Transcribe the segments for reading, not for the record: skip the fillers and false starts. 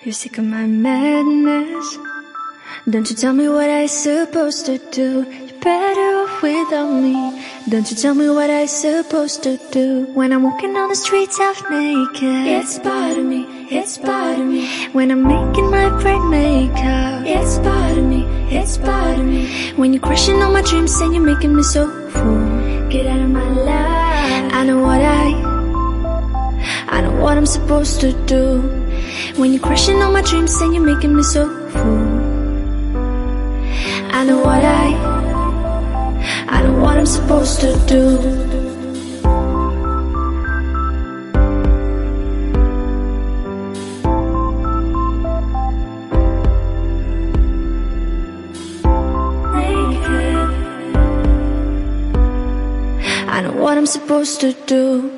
You're sick of my madness. Don't you tell me what I supposed to do. You're better off without me. Don't you tell me what I supposed to do. When I'm walking on the streets half naked, it's bothering me, it's bothering me. When I'm making my break makeup, it's bothering me, it's bothering me. When you're crushing all my dreams and you're making me so full, get out of my life. I know what I'm supposed to do. When you're crushing all my dreams and you're making me so full, I know what I'm supposed to do. I know what I'm supposed to do.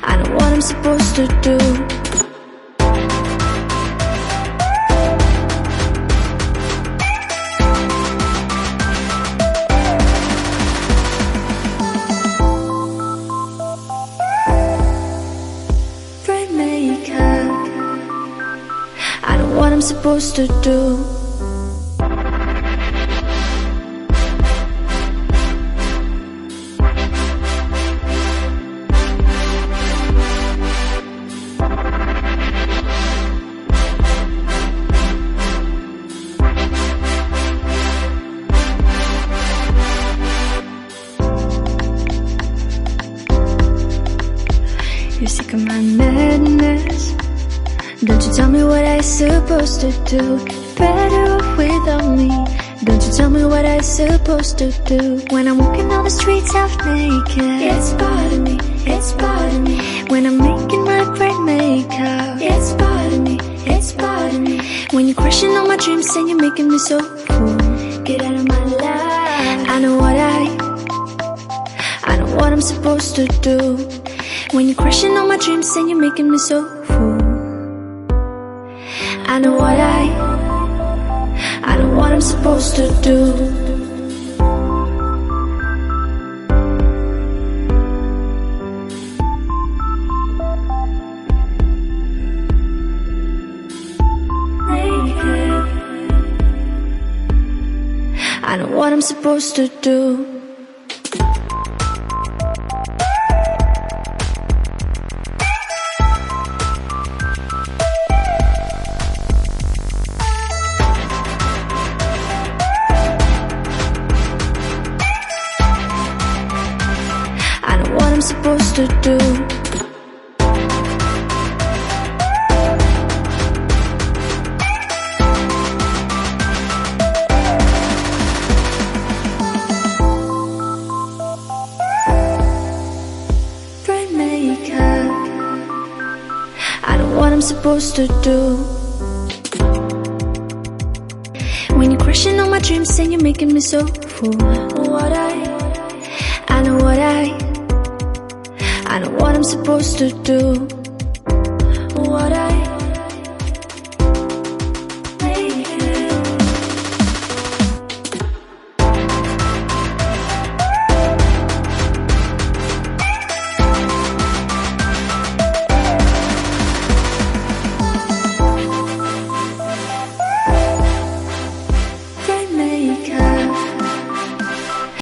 I know what I'm supposed to do. I know what I'm supposed to do. You're sick of my madness. Don't you tell me what I supposed to do. Better off without me. Don't you tell me what I supposed to do. When I'm walking on the streets half naked, it's bothering me, it's bothering me. When I'm making my bright makeup, it's bothering me, it's bothering me. When you're crushing all my dreams and you're making me so full, get out of my life. I know what I'm supposed to do. When you're crushing all my dreams and you're making me so full, I know what I'm supposed to do. I know what I'm supposed to do. I know what I'm supposed to do. Bright makeup. I know what I'm supposed to do. When you're crushing all my dreams and you're making me so full, I know what I'm supposed to do.